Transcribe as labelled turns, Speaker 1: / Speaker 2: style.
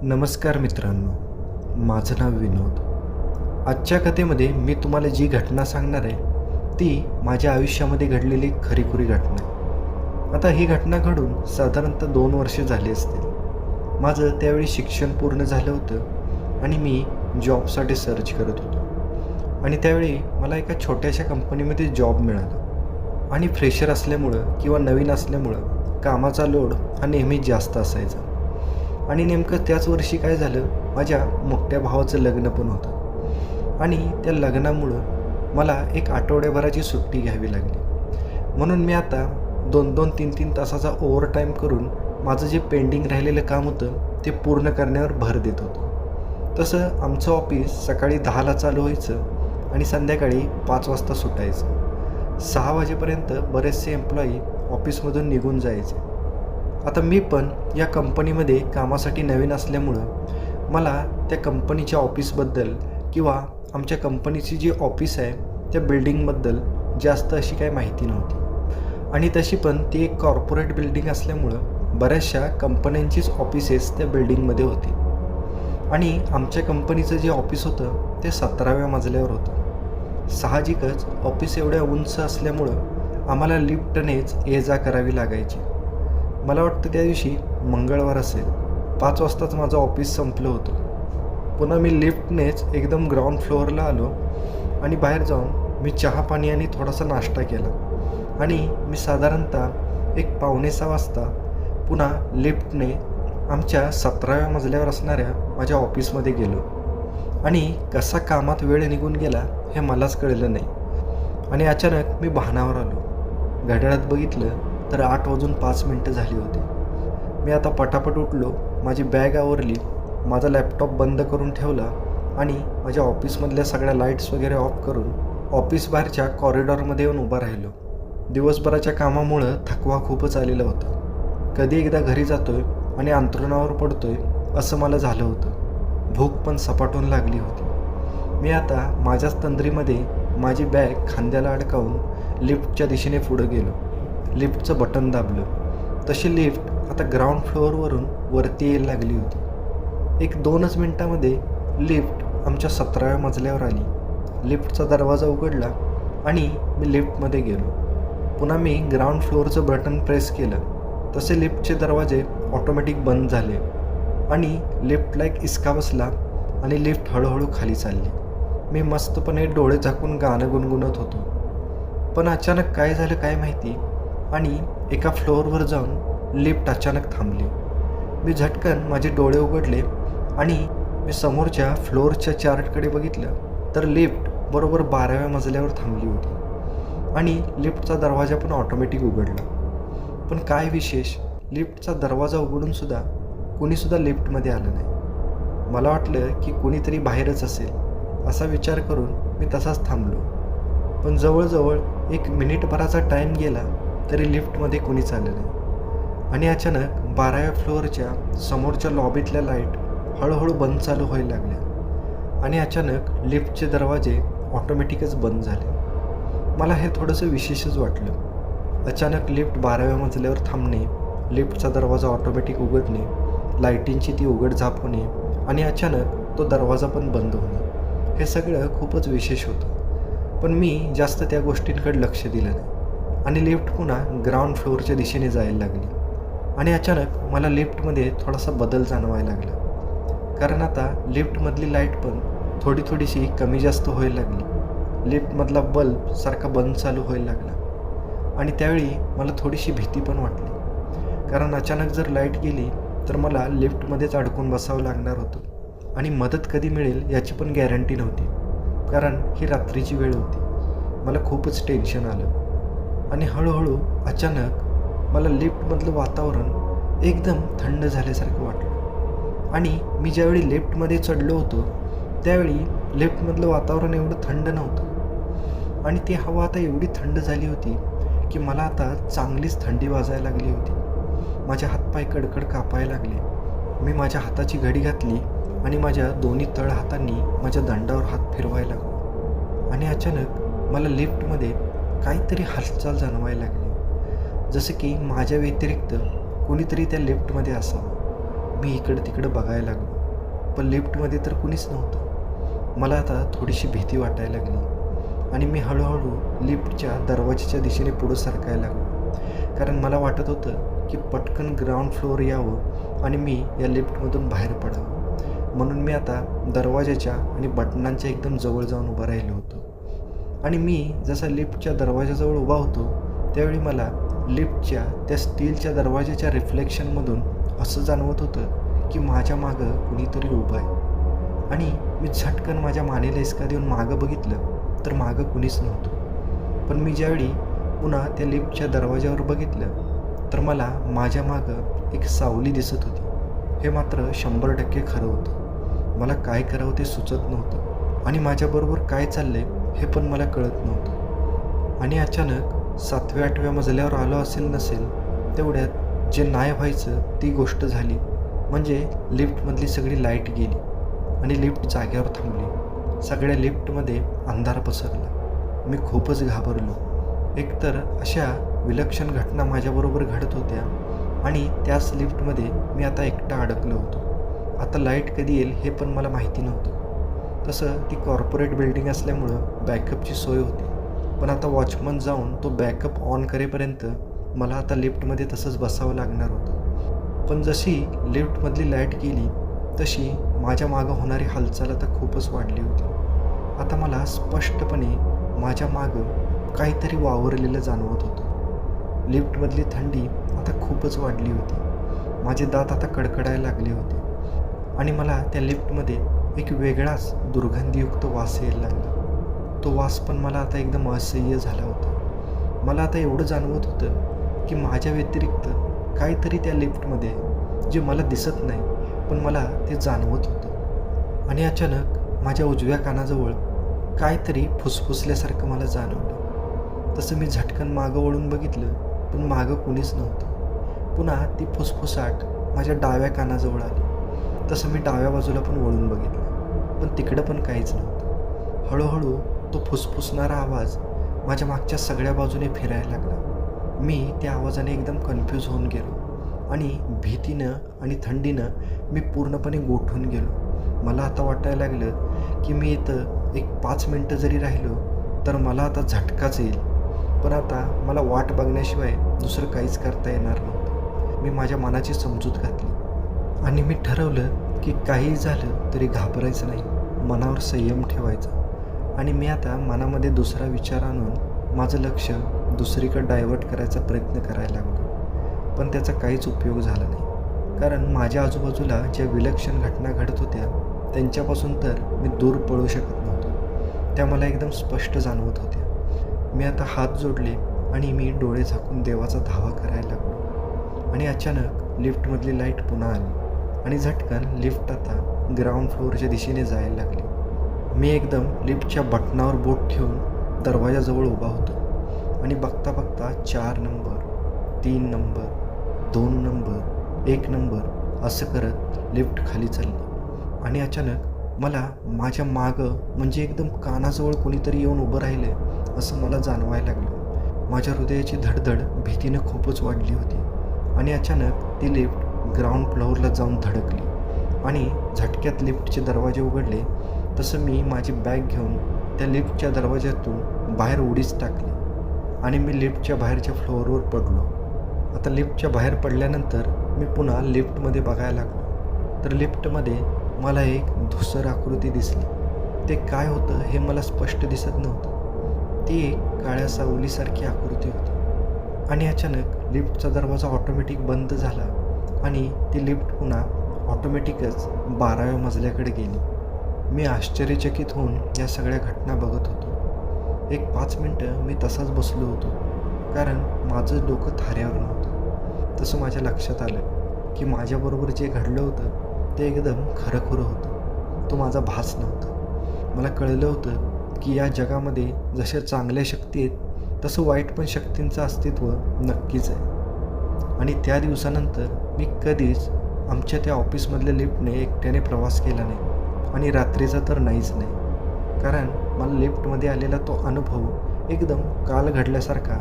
Speaker 1: नमस्कार मित्रांनो, माझं नाव विनोद. आजच्या कथेमध्ये मी तुम्हाला जी घटना सांगणार आहे ती माझ्या आयुष्यामध्ये घडलेली खरीखुरी घटना आहे. आता ही घटना घडून साधारणतः 2 वर्षे झाली असतील. माझं त्यावेळी शिक्षण पूर्ण झालं होतं आणि मी जॉबसाठी सर्च करत होतो. आणि त्यावेळी मला एका छोट्याशा कंपनीमध्ये जॉब मिळाला. आणि फ्रेशर असल्यामुळं किंवा नवीन असल्यामुळं कामाचा लोड हा नेहमीच जास्त असायचा. आणि नेमकं त्याच वर्षी काय झालं, माझ्या मोठ्या भावाचं लग्न पण होतं. आणि त्या लग्नामुळं मला एक आठवड्याभराची सुट्टी घ्यावी लागली. म्हणून मी आता 2-2, 3-3 तासाचा ओव्हरटाईम करून माझं जे पेंडिंग राहिलेलं काम होतं ते पूर्ण करण्यावर भर देत होतो. तसं आमचं ऑफिस सकाळी 10ला चालू व्हायचं आणि संध्याकाळी 5 वाजता सुटायचं. 6 वाजेपर्यंत बरेचसे एम्प्लॉई ऑफिसमधून निघून जायचे. आता मी पण या कंपनीमध्ये कामासाठी नवीन असल्यामुळं मला त्या कंपनीच्या ऑफिसबद्दल किंवा आमच्या कंपनीची जी ऑफिस आहे त्या बिल्डिंगबद्दल जास्त अशी काही माहिती नव्हती. आणि तशी पण ती एक कॉर्पोरेट बिल्डिंग असल्यामुळं बऱ्याचशा कंपन्यांचीच ऑफिसेस त्या बिल्डिंगमध्ये होती. आणि आमच्या कंपनीचं जे ऑफिस होतं ते 17व्या मजल्यावर होतं. साहजिकच ऑफिस एवढ्या उंच असल्यामुळं आम्हाला लिफ्टनेच ये जा करावी लागायची. मला वाटतं त्या दिवशी मंगळवार असेल. 5 वाजताच माझं ऑफिस संपलं होतं. पुन्हा मी लिफ्टनेच एकदम ग्राउंड फ्लोअरला आलो आणि बाहेर जाऊन मी चहा पाणी आणि थोडासा नाश्ता केला. आणि मी साधारणतः एक 5:45 वाजता पुन्हा लिफ्टने आमच्या 17व्या मजल्यावर असणाऱ्या माझ्या ऑफिसमध्ये गेलो. आणि कसा कामात वेळ निघून गेला हे मलाच कळलं नाही. आणि अचानक मी भानावर आलो. घड्याळात बघितलं तर 8:05 झाली होती. मी आता पटापट उठलो, माझी बॅग आवरली, माझा लॅपटॉप बंद करून ठेवला आणि माझ्या ऑफिसमधल्या सगळ्या लाईट्स वगैरे ऑफ करून ऑफिस बाहेरच्या कॉरिडॉरमध्ये येऊन उभा राहिलो. दिवसभराच्या कामामुळं थकवा खूपच आलेला होता. कधी एकदा घरी जातोय आणि अंथरुणावर पडतोय असं मला झालं होतं. भूक पण सपाटून लागली होती. मी आता माझ्याच तंद्रीमध्ये माझी बॅग खांद्याला अडकावून लिफ्टच्या दिशेने पुढे गेलो. लिफ्टचं बटन दाबलं. तशी लिफ्ट आता ग्राउंड फ्लोअरवरून वरती यायला लागली होती. एक 2च मिनटामध्ये लिफ्ट आमच्या 17व्या मजल्यावर आली. लिफ्टचा दरवाजा उघडला आणि मी लिफ्टमध्ये गेलो. पुन्हा मी ग्राउंड फ्लोअरचं बटन प्रेस केलं. तसे लिफ्टचे दरवाजे ऑटोमॅटिक बंद झाले आणि लिफ्टला एक इसका बसला आणि लिफ्ट हळूहळू खाली चालली. मी मस्तपणे डोळे झाकून गाणं गुणगुणत होतो. पण अचानक काय झालं काय माहिती, आणि एका फ्लोअरवर जाऊन लिफ्ट अचानक थांबली. मी झटकन माझे डोळे उघडले आणि मी समोरच्या फ्लोअरच्या चार्टकडे बघितलं तर लिफ्ट बरोबर 12व्या मजल्यावर थांबली होती. आणि लिफ्टचा दरवाजा पण ऑटोमॅटिक उघडला. पण काय विशेष, लिफ्टचा दरवाजा उघडूनसुद्धा कुणीसुद्धा लिफ्टमध्ये आलं नाही. मला वाटलं की कुणीतरी बाहेरच असेल असा विचार करून मी तसाच थांबलो. पण जवळजवळ 1 मिनिटभराचा टाईम गेला तरी लिफ्टमध्ये कुणीच आलं नाही. आणि अचानक 12व्या फ्लोअरच्या समोरच्या लॉबीतल्या लाईट हळूहळू बंद चालू व्हायला लागल्या. आणि अचानक लिफ्टचे दरवाजे ऑटोमॅटिकच बंद झाले. मला हे थोडंसं विशेषच वाटलं. अचानक लिफ्ट 12व्या मजल्यावर थांबणे, लिफ्टचा दरवाजा ऑटोमॅटिक उघडणे, लाईटींची ती उघडझाप होणे आणि अचानक तो दरवाजा पण बंद होणे, हे सगळं खूपच विशेष होतं. पण मी जास्त त्या गोष्टींकडे लक्ष दिलं नाही आणि लिफ्ट पुन्हा ग्राउंड फ्लोअरच्या दिशेने जायला लागली. आणि अचानक मला लिफ्टमध्ये थोडासा बदल जाणवायला लागला. कारण आता लिफ्टमधली लाईट पण थोडीशी कमी जास्त व्हायला लागली. लिफ्टमधला बल्ब सारखा बंद चालू व्हायला लागला. आणि त्यावेळी मला थोडीशी भीती पण वाटली. कारण अचानक जर लाईट गेली तर मला लिफ्टमध्येच अडकून बसावं लागणार होतं आणि मदत कधी मिळेल याची पण गॅरंटी नव्हती. कारण ही रात्रीची वेळ होती. मला खूपच टेन्शन आलं. आणि हळूहळू अचानक मला लिफ्टमधलं वातावरण एकदम थंड झाल्यासारखं वाटलं. आणि मी ज्यावेळी लिफ्टमध्ये चढलो होतो त्यावेळी लिफ्टमधलं वातावरण एवढं थंड नव्हतं. आणि ती हवा आता एवढी थंड झाली होती की मला आता चांगलीच थंडी वाजायला लागली होती. माझे हातपाय कडकड कापायला लागले. मी माझ्या हाताची घडी घातली आणि माझ्या दोन्ही तळ हातांनी माझ्या दंडावर हात फिरवायला लागलो. आणि अचानक मला लिफ्टमध्ये काहीतरी हालचाल जाणवायला लागली, जसं की माझ्या व्यतिरिक्त कोणीतरी त्या लिफ्टमध्ये असावं. मी इकडं तिकडं बघायला लागलो, पण लिफ्टमध्ये तर कुणीच नव्हतं. मला आता थोडीशी भीती वाटायला लागली आणि मी हळूहळू लिफ्टच्या दरवाजाच्या दिशेने पुढं सरकायला लागलो. कारण मला वाटत होतं की पटकन ग्राउंड फ्लोअर यावं आणि मी या लिफ्टमधून बाहेर पडावं. म्हणून मी आता दरवाजाच्या आणि बटनांच्या एकदम जवळ जाऊन उभा राहिलो होतो. आणि मी जसा लिफ्टच्या दरवाजाजवळ उभा होतो त्यावेळी मला लिफ्टच्या त्या स्टीलच्या दरवाजाच्या रिफ्लेक्शनमधून असं जाणवत होतं की माझ्या मागं कुणीतरी उभं आहे. आणि मी झटकन माझ्या मानेला इसका देऊन मागं बघितलं तर मागं कुणीच नव्हतं. पण मी ज्यावेळी पुन्हा त्या लिफ्टच्या दरवाजावर बघितलं तर मला माझ्या मागं एक सावली दिसत होती. हे मात्र 100% खरं होतं. मला काय करावं ते सुचत नव्हतं आणि माझ्याबरोबर काय चाललंय हे पण मला कळत नव्हतं. आणि अचानक 7व्या-8व्या मजल्यावर आलो असेल नसेल तेवढ्यात जे नाही व्हायचं ती गोष्ट झाली. म्हणजे लिफ्टमधली सगळी लाईट गेली आणि लिफ्ट जागेवर थांबली. सगळ्या लिफ्टमध्ये अंधार पसरला. मी खूपच घाबरलो. एकतर अशा विलक्षण घटना माझ्याबरोबर घडत होत्या आणि त्याच लिफ्टमध्ये मी आता एकटा अडकलो होतो. आता लाईट कधी येईल हे पण मला माहिती नव्हतं. तसं ती कॉर्पोरेट बिल्डिंग असल्यामुळं बॅकअपची सोय होती. पण आता वॉचमन जाऊन तो बॅकअप ऑन करेपर्यंत मला आता लिफ्टमध्ये तसंच बसावं लागणार होतं. पण जशी लिफ्टमधली लाईट गेली तशी माझ्या मागं होणारी हालचाल आता खूपच वाढली होती. आता मला स्पष्टपणे माझ्या मागं काहीतरी वावरलेलं जाणवत होतं. लिफ्टमधली थंडी आता खूपच वाढली होती. माझे दात आता कडकडायला लागले होते आणि मला त्या लिफ्टमध्ये एक वेगळाच दुर्गंधीयुक्त वास यायला लागला. तो वास पण मला आता एकदम असह्य झाला होता. मला आता एवढं जाणवत होतं की माझ्या व्यतिरिक्त काहीतरी त्या लिफ्टमध्ये जे मला दिसत नाही पण मला ते जाणवत होतं. आणि अचानक माझ्या उजव्या कानाजवळ काहीतरी फुसफुसल्यासारखं मला जाणवलं. तसं मी झटकन मागं वळून बघितलं पण मागं कुणीच नव्हतं. पुन्हा ती फुसफुसाट माझ्या डाव्या कानाजवळ आली. तसं मी डाव्या बाजूला पण वळून बघितलं पण तिकडं पण काहीच नव्हतं. हळूहळू तो फुसफुसणारा आवाज माझ्या मागच्या सगळ्या बाजूने फिरायला लागला. मी त्या आवाजाने एकदम कन्फ्यूज होऊन गेलो आणि भीतीनं आणि थंडीनं मी पूर्णपणे गोठून गेलो. मला आता वाटायला लागलं की मी इथं एक 5 मिनटं जरी राहिलो तर मला आता झटकाच येईल. पण आता मला वाट बघण्याशिवाय दुसरं काहीच करता येणार नव्हतं. मी माझ्या मनाची समजूत घातली आणि मी ठरवलं की काहीही झालं तरी घाबरायचं नाही, मनावर संयम ठेवायचा. आणि मी आता मनामध्ये दुसरा विचार आणून माझं लक्ष दुसरीकडे डायव्हर्ट करायचा प्रयत्न करायला लागलो. पण त्याचा काहीच उपयोग झाला नाही. कारण माझ्या आजूबाजूला ज्या विलक्षण घटना घडत होत्या त्यांच्यापासून तर मी दूर पळू शकत नव्हतो. त्या मला एकदम स्पष्ट जाणवत होत्या. मी आता हात जोडले आणि मी डोळे झाकून देवाचा धावा करायला लागलो. आणि अचानक लिफ्टमधली लाईट पुन्हा आली आणि झटकन लिफ्ट आता ग्राउंड फ्लोअरच्या दिशेने जायला लागली. मी एकदम लिफ्टच्या बटनावर बोट ठेवून दरवाजाजवळ उभा होतो आणि बघता बघता 4 नंबर, 3 नंबर, 2 नंबर, 1 नंबर असं करत लिफ्ट खाली चालली. आणि अचानक मला माझ्या मागं म्हणजे एकदम कानाजवळ कोणीतरी येऊन उभं राहिलं असं मला जाणवायला लागलं. माझ्या हृदयाची धडधड भीतीनं खूपच वाढली होती. आणि अचानक ती लिफ्ट ग्राउंड फ्लोअरला जाऊन धडकली आणि झटक्यात लिफ्टचे दरवाजे उघडले. तसं मी माझी बॅग घेऊन त्या लिफ्टच्या दरवाज्यातून बाहेर उडीच टाकली आणि मी लिफ्टच्या बाहेरच्या फ्लोअरवर पडलो. आता लिफ्टच्या बाहेर पडल्यानंतर मी पुन्हा लिफ्टमध्ये बघायला लागलो तर लिफ्टमध्ये मला एक धूसर आकृती दिसली. ते काय होतं हे मला स्पष्ट दिसत नव्हतं. ती एक काळ्या सावलीसारखी आकृती होती. आणि अचानक लिफ्टचा दरवाजा ऑटोमॅटिक बंद झाला आणि ती लिफ्ट पुन्हा ऑटोमॅटिकच 12व्या मजल्याकडे गेली. मी आश्चर्यचकित होऊन या सगळ्या घटना बघत होतो. एक 5 मिनटं मी तसाच बसलो होतो कारण माझं डोकं थाऱ्यावर नव्हतं. तसं माझ्या लक्षात आलं की माझ्याबरोबर जे घडलं होतं ते एकदम खरंखुरं होतं. तो माझा भास नव्हता. मला कळलं होतं की या जगामध्ये जशा चांगल्या शक्ती आहेत तसं वाईट पण शक्तींचं अस्तित्व नक्कीच आहे. आणि त्या दिवसानंतर मी कधीच आमच्या त्या ऑफिसमधल्या लिफ्टने एकट्याने प्रवास केला नाही आणि रात्रीचा तर नाहीच नाही. कारण मला लिफ्टमध्ये आलेला तो अनुभव एकदम काल घडल्यासारखा